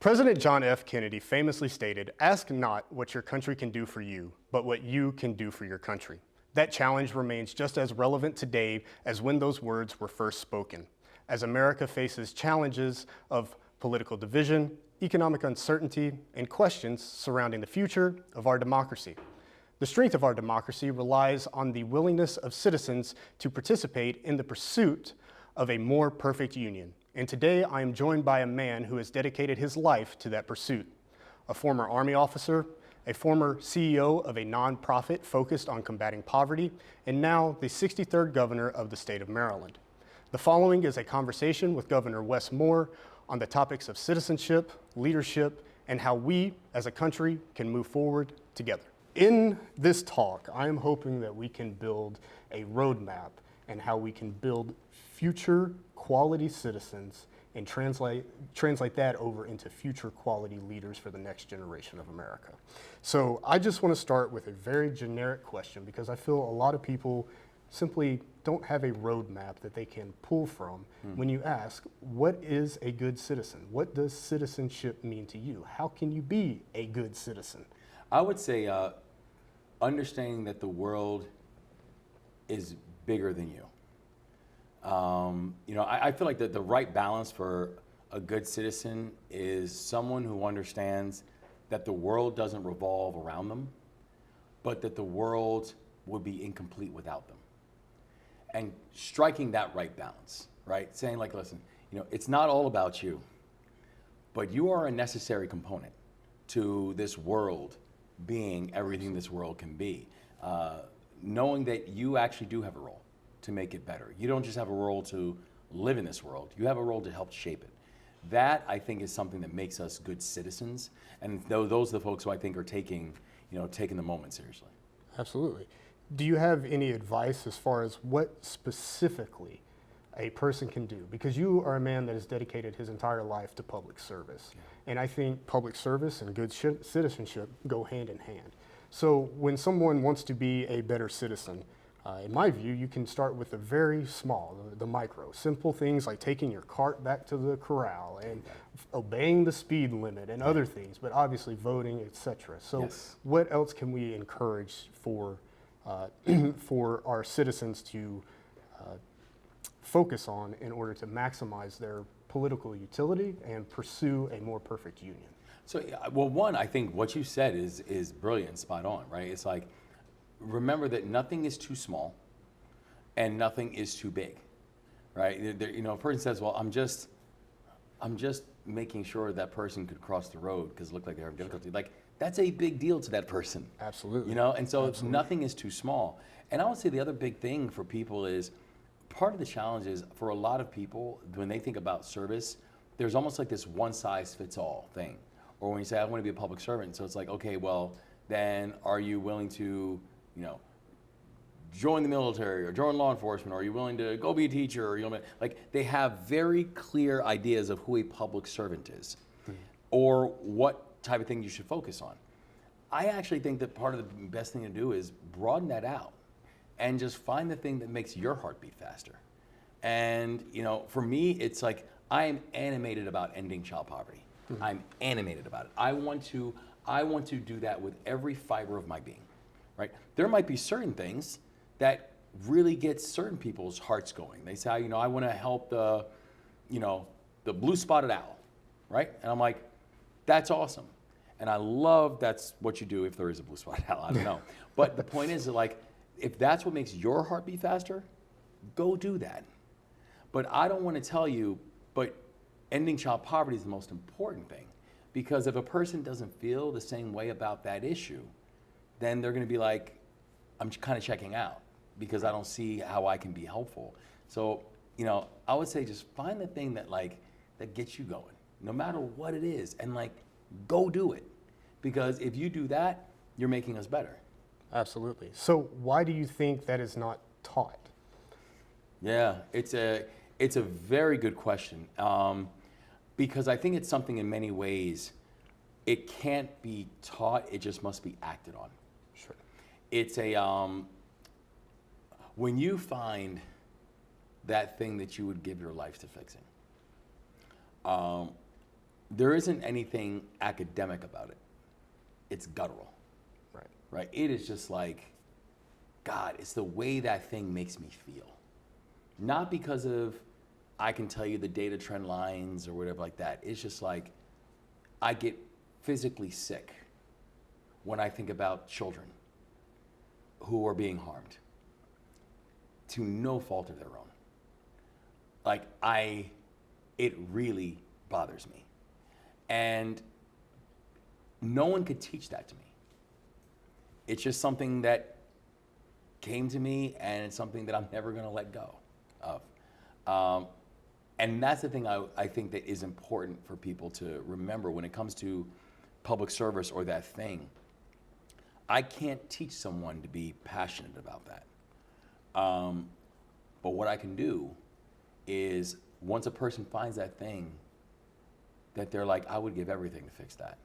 President John F. Kennedy famously stated, "Ask not what your country can do for you, but what you can do for your country." That challenge remains just as relevant today as when those words were first spoken. As America faces challenges of political division, economic uncertainty, and questions surrounding the future of our democracy. The strength of our democracy relies on the willingness of citizens to participate in the pursuit of a more perfect union. And today I am joined by a man who has dedicated his life to that pursuit. A former Army officer, a former CEO of a nonprofit focused on combating poverty, and now the 63rd governor of the state of Maryland. The following is a conversation with Governor Wes Moore on the topics of citizenship, leadership, and how we as a country can move forward together. In this talk, I am hoping that we can build a roadmap and how we can build future quality citizens and translate that over into future quality leaders for the next generation of America. So I just want to start with a very generic question because I feel a lot of people simply don't have a roadmap that they can pull from when you ask, what is a good citizen? What does citizenship mean to you? How can you be a good citizen? I would say understanding that the world is bigger than you. I feel like the right balance for a good citizen is someone who understands that the world doesn't revolve around them, but that the world would be incomplete without them. And striking that right balance, right? Saying like, listen, it's not all about you, but you are a necessary component to this world being everything this world can be. Knowing that you actually do have a role to make it better. You don't just have a role to live in this world, you have a role to help shape it. That, I think, is something that makes us good citizens, and those are the folks who I think are taking the moment seriously. Absolutely. Do you have any advice as far as what specifically a person can do? Because you are a man that has dedicated his entire life to public service. Yeah. And I think public service and good citizenship go hand in hand. So when someone wants to be a better citizen, in my view, you can start with the very small, the micro, simple things like taking your cart back to the corral and obeying the speed limit and other things, but obviously voting, etc. So yes. What else can we encourage for our citizens to focus on in order to maximize their political utility and pursue a more perfect union? So, well, one, I think what you said is brilliant, spot on, right? It's like, remember that nothing is too small and nothing is too big, right? A person says, well, I'm just making sure that person could cross the road because it looked like they were having difficulty. Like, that's a big deal to that person. Absolutely. And so nothing is too small. And I would say the other big thing for people is, part of the challenge is for a lot of people, when they think about service, there's almost like this one size fits all thing. Or when you say, I want to be a public servant, so it's like, okay, well, then are you willing to, join the military or join law enforcement? Or are you willing to go be a teacher? Or like, they have very clear ideas of who a public servant is, or what type of thing you should focus on. I actually think that part of the best thing to do is broaden that out and just find the thing that makes your heart beat faster. And for me, it's like, I am animated about ending child poverty. I'm animated about it. I want to do that with every fiber of my being, right? There might be certain things that really get certain people's hearts going. They say, I want to help the blue spotted owl, right? And I'm like, that's awesome. And I love that's what you do if there is a blue spotted owl, I don't know. But the point is that, like, if that's what makes your heart beat faster, go do that. But I don't want to tell you, but ending child poverty is the most important thing. Because if a person doesn't feel the same way about that issue, then they're going to be like, I'm kind of checking out because I don't see how I can be helpful. So, I would say just find the thing that gets you going, no matter what it is, and go do it. Because if you do that, you're making us better. Absolutely. So why do you think that is not taught? Yeah, it's a very good question. Because I think it's something in many ways, it can't be taught, it just must be acted on. Sure. It's when you find that thing that you would give your life to fixing, there isn't anything academic about it. It's guttural, Right. right? It is just like, God, it's the way that thing makes me feel. Not because of, I can tell you the data trend lines or whatever like that. It's just like, I get physically sick when I think about children who are being harmed to no fault of their own. Like, it really bothers me. And no one could teach that to me. It's just something that came to me, and it's something that I'm never gonna let go of. And that's the thing I think that is important for people to remember when it comes to public service or that thing. I can't teach someone to be passionate about that. But what I can do is, once a person finds that thing that they're like, I would give everything to fix that,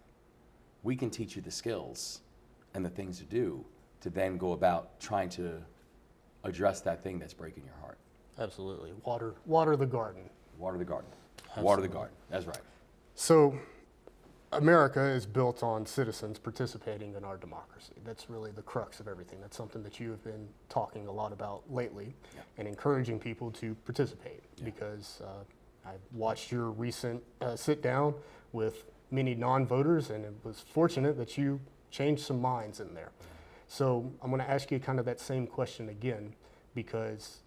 we can teach you the skills and the things to do to then go about trying to address that thing that's breaking your heart. Absolutely. Water the garden. Water the garden. Absolutely. Water the garden. That's right. So America is built on citizens participating in our democracy. That's really the crux of everything. That's something that you have been talking a lot about lately, and encouraging people to participate, because I watched your recent sit down with many non-voters, and it was fortunate that you changed some minds in there. So I'm going to ask you kind of that same question again, because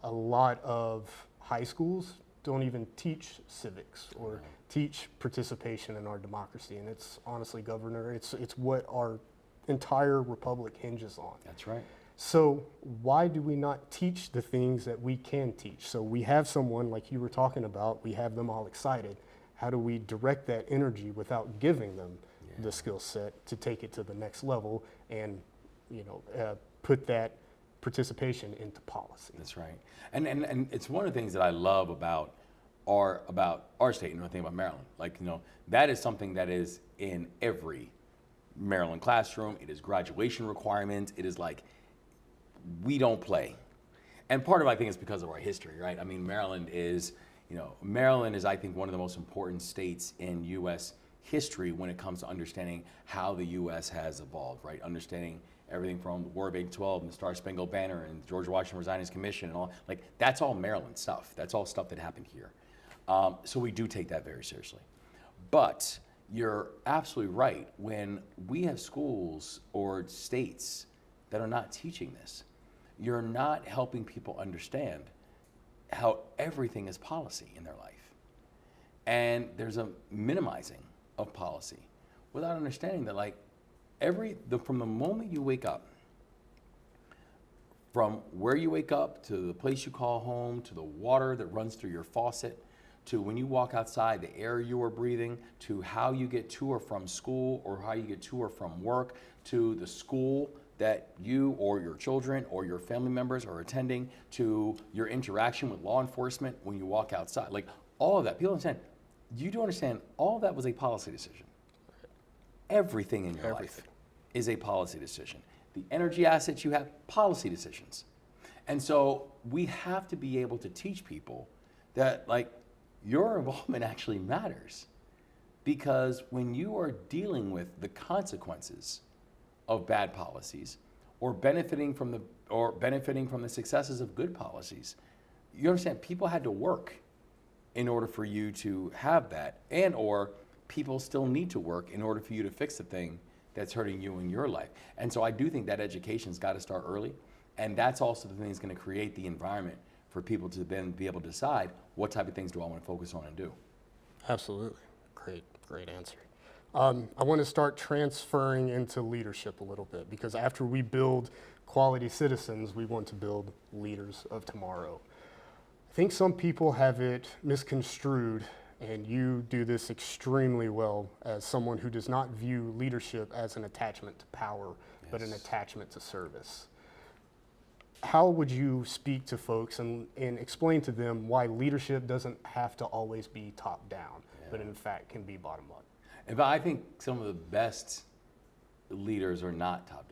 a lot of high schools don't even teach civics or teach participation in our democracy. And it's honestly, Governor, it's what our entire republic hinges on. That's right. So why do we not teach the things that we can teach? So we have someone like you were talking about, we have them all excited. How do we direct that energy without giving them the skill set to take it to the next level and, put that participation into policy? That's right. And it's one of the things that I love about our state, and I think about Maryland. Like, that is something that is in every Maryland classroom. It is graduation requirements. It is like, we don't play. And part of it, I think, is because of our history, right? I mean, Maryland is, I think, one of the most important states in U.S. history when it comes to understanding how the U.S. has evolved, right? Understanding everything from the War of 1812 and the Star-Spangled Banner and George Washington resigning his commission and all. Like, that's all Maryland stuff. That's all stuff that happened here. So we do take that very seriously. But you're absolutely right. When we have schools or states that are not teaching this, you're not helping people understand how everything is policy in their life. And there's a minimizing of policy without understanding that, like, from the moment you wake up, from where you wake up to the place you call home, to the water that runs through your faucet, to when you walk outside, the air you are breathing, to how you get to or from school or how you get to or from work, to the school that you or your children or your family members are attending, to your interaction with law enforcement when you walk outside. Like, all of that, people understand, you do understand all of that was a policy decision. Everything in your life is a policy decision. The energy assets you have, policy decisions. And so we have to be able to teach people that, like, your involvement actually matters, because when you are dealing with the consequences of bad policies or benefiting from the successes of good policies, you understand people had to work in order for you to have that, and or people still need to work in order for you to fix the thing that's hurting you in your life. And so I do think that education's got to start early, and that's also the thing that's going to create the environment for people to then be able to decide what type of things do I want to focus on and do. Absolutely. Great answer. I want to start transferring into leadership a little bit, because after we build quality citizens, we want to build leaders of tomorrow. I think some people have it misconstrued, and you do this extremely well, as someone who does not view leadership as an attachment to power, but an attachment to service. How would you speak to folks and explain to them why leadership doesn't have to always be top down, but in fact can be bottom up? And I think some of the best leaders are not top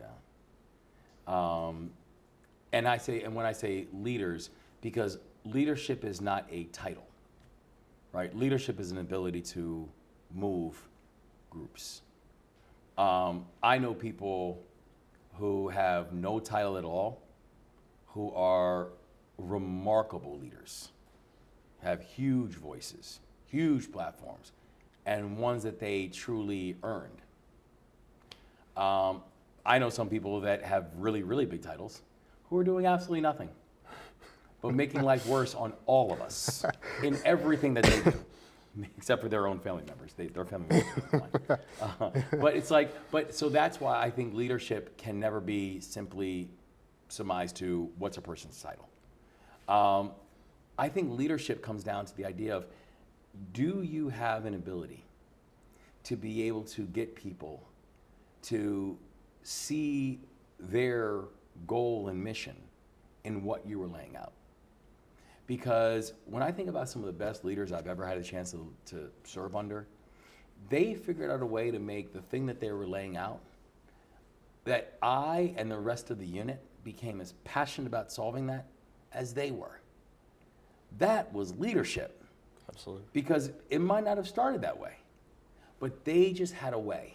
down. And when I say leaders, because leadership is not a title, right? Leadership is an ability to move groups. I know people who have no title at all, who are remarkable leaders, have huge voices, huge platforms, and ones that they truly earned. I know some people that have really, really big titles who are doing absolutely nothing, but making life worse on all of us in everything that they do, except for their own family members. Their family members are fine. But it's like, so that's why I think leadership can never be simply surmised to what's a person's title. I think leadership comes down to the idea of, do you have an ability to be able to get people to see their goal and mission in what you were laying out? Because when I think about some of the best leaders I've ever had a chance to serve under, they figured out a way to make the thing that they were laying out, that I and the rest of the unit became as passionate about solving that as they were. That was leadership. Absolutely. Because it might not have started that way, but they just had a way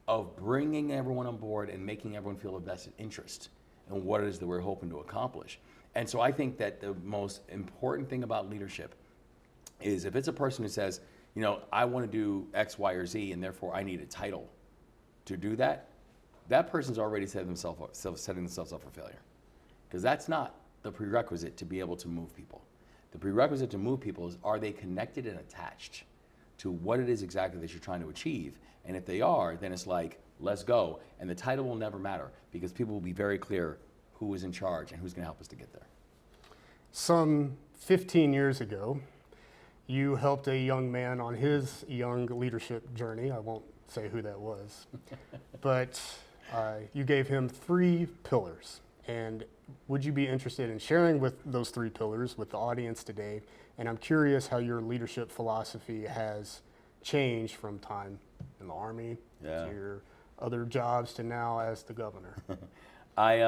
of bringing everyone on board and making everyone feel a vested interest in what it is that we're hoping to accomplish. And so I think that the most important thing about leadership is, if it's a person who says, you know, I want to do X, Y, or Z, and therefore I need a title to do that, that person's already setting themselves up for failure. Because that's not the prerequisite to be able to move people. The prerequisite to move people is, are they connected and attached to what it is exactly that you're trying to achieve? And if they are, then it's like, let's go. And the title will never matter, because people will be very clear who is in charge and who's going to help us to get there. Some 15 years ago, you helped a young man on his young leadership journey. I won't say who that was, but you gave him 3 pillars. And would you be interested in sharing with those 3 pillars with the audience today? And I'm curious how your leadership philosophy has changed from time in the Army to your other jobs to now as the governor. And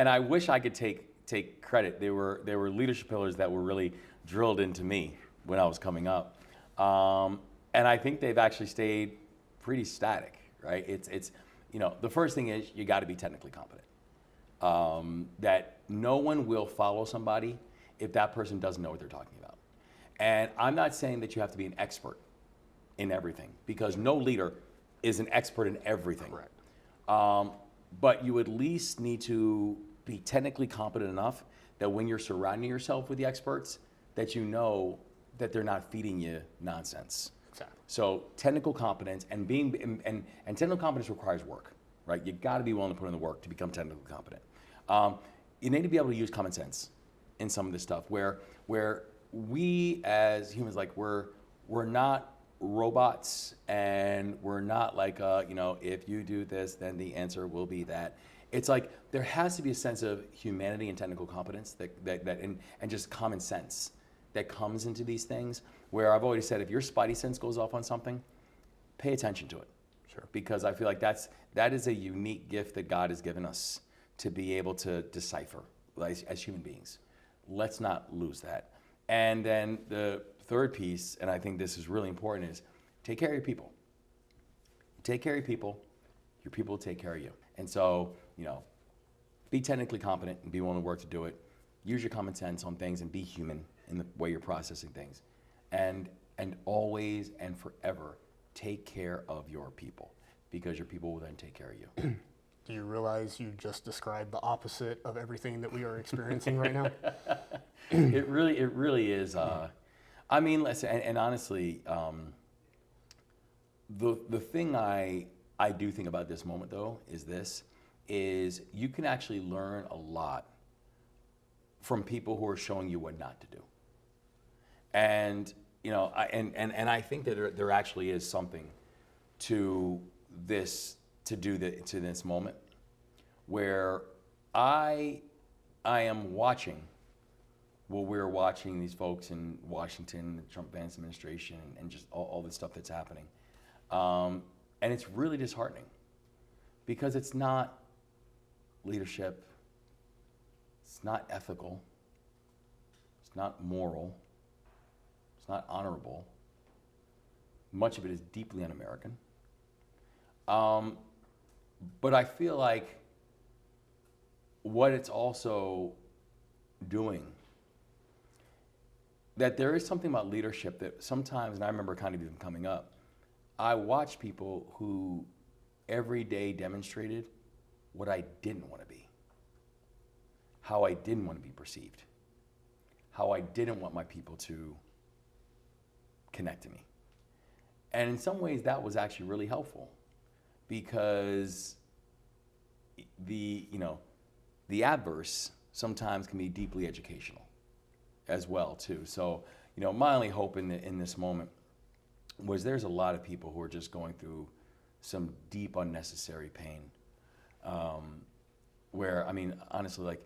I wish I could take credit. There were leadership pillars that were really drilled into me when I was coming up, and I think they've actually stayed pretty static. Right? It's you know, the first thing is, you got to be technically competent. That no one will follow somebody if that person doesn't know what they're talking about. And I'm not saying that you have to be an expert in everything, because no leader is an expert in everything. Correct. But you at least need to be technically competent enough that when you're surrounding yourself with the experts, that you know that they're not feeding you nonsense. Exactly. So technical competence, and technical competence requires work, right? You got to be willing to put in the work to become technically competent. You need to be able to use common sense in some of this stuff, where we as humans, like, we're not robots, and we're not like, you know, if you do this, then the answer will be that. It's like, there has to be a sense of humanity and technical competence and just common sense that comes into these things, where I've always said, if your spidey sense goes off on something, pay attention to it. Sure. Because I feel like that is a unique gift that God has given us to be able to decipher as human beings. Let's not lose that. And then the third piece, and I think this is really important, is take care of your people. Take care of your people will take care of you. And so, you know, be technically competent and be willing to work to do it. Use your common sense on things and be human in the way you're processing things. And always and forever take care of your people, because your people will then take care of you. Do you realize you just described the opposite of everything that we are experiencing right now? It really is. I mean, listen, and honestly, the thing I do think about this moment, though, is you can actually learn a lot from people who are showing you what not to do. And you know, I think that there actually is something to this moment, where I am watching what we're watching these folks in Washington, the Trump-Vance administration, and just all this stuff that's happening. And it's really disheartening, because it's not leadership, it's not ethical, it's not moral, it's not honorable, Much of it is deeply un-American. But I feel like what it's also doing, that there is something about leadership that sometimes, and I remember kind of even coming up, I watched people who every day demonstrated what I didn't want to be, how I didn't want to be perceived, how I didn't want my people to connect to me. And in some ways that was actually really helpful, because the adverse sometimes can be deeply educational as well too. So, my only hope in this moment was there's a lot of people who are just going through some deep unnecessary pain. Where, I mean, honestly, like,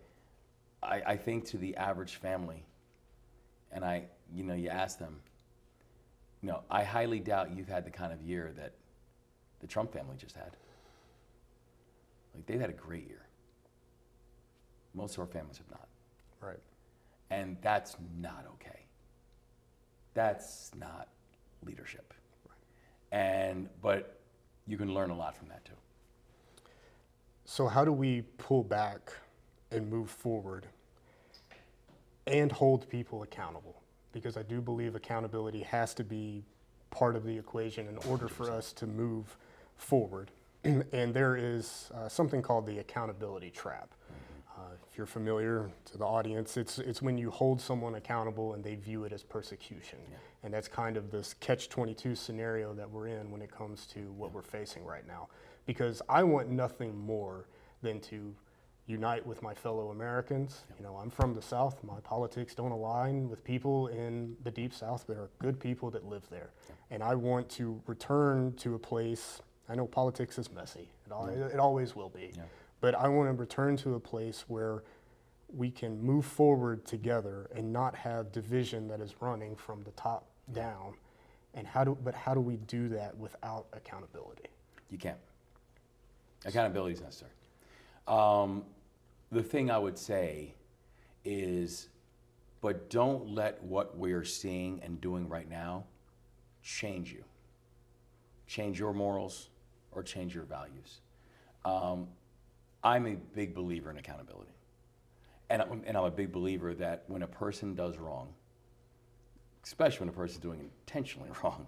I think to the average family, and you ask them, I highly doubt you've had the kind of year that the Trump family just had. Like, they've had a great year. Most of our families have not. Right. And that's not okay. That's not leadership. Right. But you can learn a lot from that too. So how do we pull back and move forward and hold people accountable? Because I do believe accountability has to be part of the equation in order for us to move forward. And there is something called the accountability trap. If you're familiar to the audience, it's when you hold someone accountable and they view it as persecution. Yeah. And that's kind of this catch-22 scenario that we're in when it comes to what we're facing right now. Because I want nothing more than to unite with my fellow Americans. I'm from the South. My politics don't align with people in the Deep South. There are good people that live there. And I want to return to a place, I know politics is messy. It always will be. Yeah. But I want to return to a place where we can move forward together and not have division that is running from the top down. And how do we do that without accountability? You can't. Accountability is necessary. The thing I would say is, but don't let what we're seeing and doing right now change you. Change your morals or change your values. I'm a big believer in accountability. And I'm a big believer that when a person does wrong, especially when a person's doing intentionally wrong,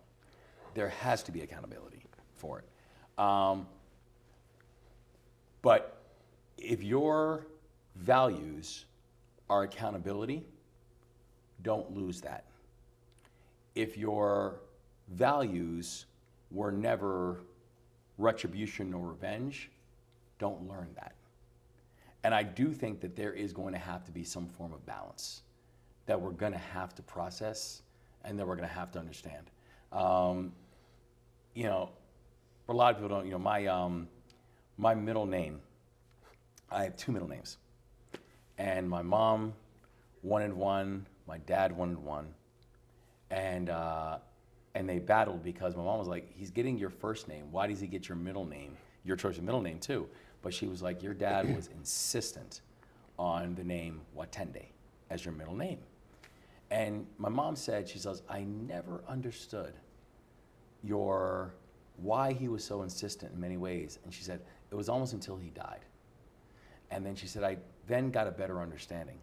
there has to be accountability for it. But if your values are accountability, don't lose that. If your values were never retribution or revenge, don't learn that. And I do think that there is going to have to be some form of balance that we're going to have to process and that we're going to have to understand. For a lot of people don't, my middle name, I have two middle names. And my mom wanted one, my dad wanted one. And they battled because my mom was like, he's getting your first name. Why does he get your middle name? Your choice of middle name too. But she was like, your dad was insistent on the name Watende as your middle name. And my mom said, she says, I never understood why he was so insistent in many ways. And she said, it was almost until he died. And then she said, I then got a better understanding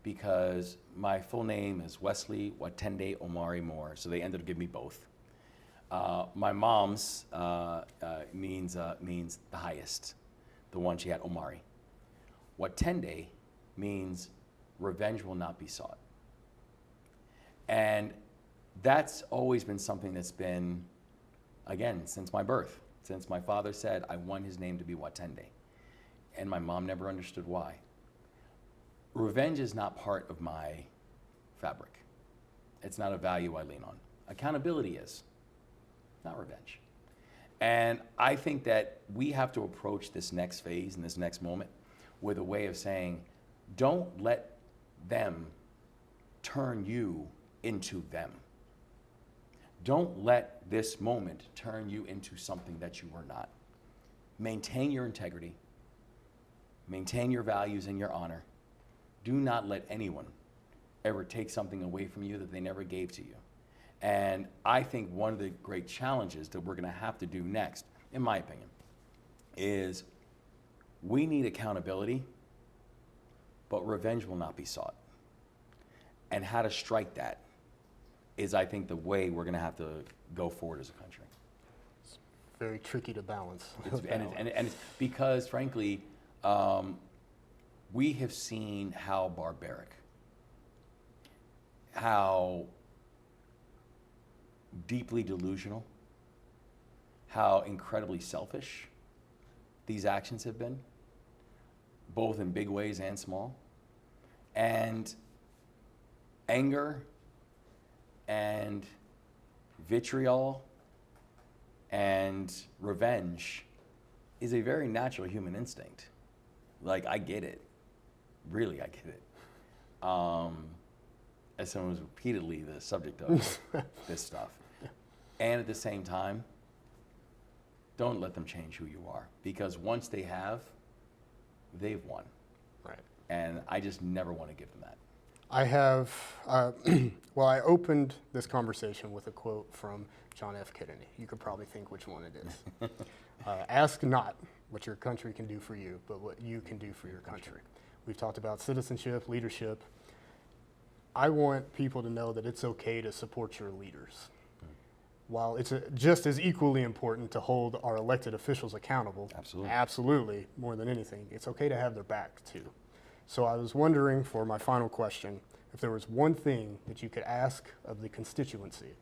because my full name is Wesley Watende Omari Moore. So they ended up giving me both. My mom's means the highest, the one she had, Omari. Watende means revenge will not be sought. And that's always been something that's been, again, since my birth, since my father said, I want his name to be Watende. And my mom never understood why. Revenge is not part of my fabric. It's not a value I lean on. Accountability is, not revenge. And I think that we have to approach this next phase and this next moment with a way of saying, don't let them turn you into them. Don't let this moment turn you into something that you are not. Maintain your integrity. Maintain your values and your honor. Do not let anyone ever take something away from you that they never gave to you. And I think one of the great challenges that we're going to have to do next, in my opinion, is we need accountability, but revenge will not be sought. And how to strike that is, I think, the way we're going to have to go forward as a country. It's very tricky to balance. And it's because, frankly, we have seen how barbaric, how deeply delusional, how incredibly selfish these actions have been, both in big ways and small. And anger and vitriol and revenge is a very natural human instinct. Like, I get it. Really, I get it. As someone who's repeatedly the subject of this stuff. And at the same time, don't let them change who you are. Because once they have, they've won. Right. And I just never want to give them that. I have, well, I opened this conversation with a quote from John F. Kennedy. You could probably think which one it is. Ask not what your country can do for you, but what you can do for your country. We've talked about citizenship, leadership. I want people to know that it's okay to support your leaders. While it's just as equally important to hold our elected officials accountable, absolutely, more than anything, it's okay to have their back too. So I was wondering, for my final question, if there was one thing that you could ask of the constituency,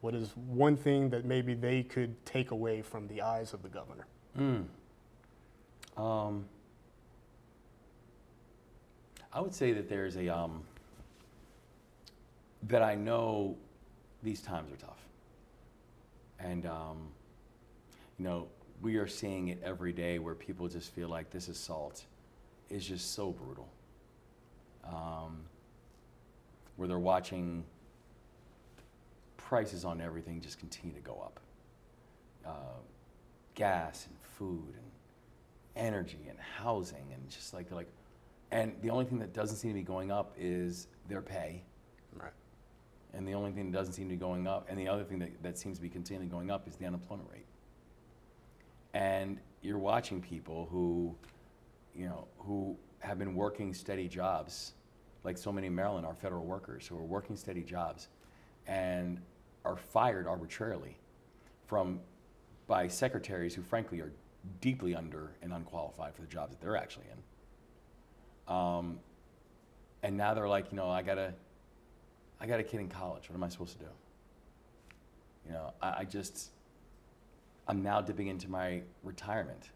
what is one thing that maybe they could take away from the eyes of the governor? I would say that there's a, that I know these times are tough. And, you know, we are seeing it every day where people just feel like this assault is just so brutal. Where they're watching prices on everything just continue to go up. Gas and food and energy and housing and just like, they're like, and the only thing that doesn't seem to be going up is their pay. Right. And the only thing that doesn't seem to be going up, and the other thing that seems to be continually going up is the unemployment rate. And you're watching people who, you know, who have been working steady jobs, like so many in Maryland are federal workers who are working steady jobs and are fired arbitrarily by secretaries who frankly are deeply under and unqualified for the jobs that they're actually in. And now they're like, you know, I got a kid in college. What am I supposed to do? You know, I'm now dipping into my retirement.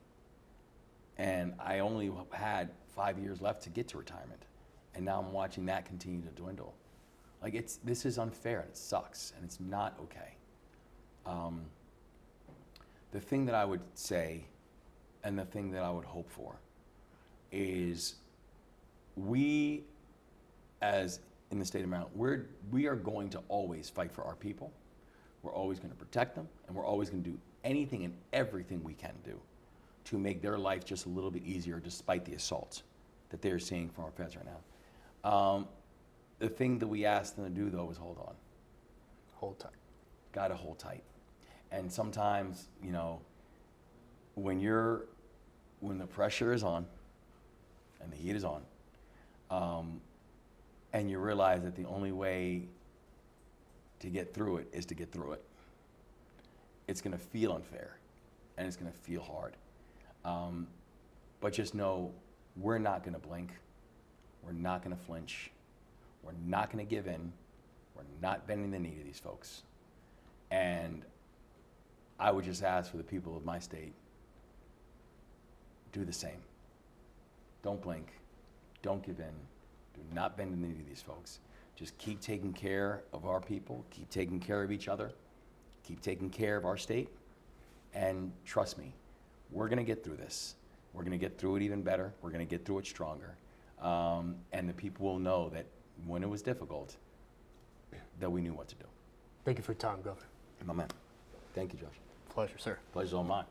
And I only had 5 years left to get to retirement. And now I'm watching that continue to dwindle. Like, this is unfair and it sucks and it's not okay. The thing that I would say and the thing that I would hope for is we, as in the state of Maryland, we are going to always fight for our people. We're always going to protect them, and we're always going to do anything and everything we can do to make their life just a little bit easier despite the assaults that they're seeing from our feds right now. The thing that we ask them to do, though, is hold on. Hold tight. Got to hold tight. And sometimes, you know, when the pressure is on and the heat is on, and you realize that the only way to get through it is to get through it, it's going to feel unfair and it's going to feel hard. But just know we're not going to blink. We're not going to flinch. We're not going to give in. We're not bending the knee to these folks. And I would just ask for the people of my state, do the same. Don't blink. Don't give in. Do not bend the knee to these folks. Just keep taking care of our people. Keep taking care of each other. Keep taking care of our state. And trust me, we're going to get through this. We're going to get through it even better. We're going to get through it stronger. And the people will know that when it was difficult, that we knew what to do. Thank you for your time, Governor. My man. Thank you, Josh. Pleasure, sir. Pleasure's all mine.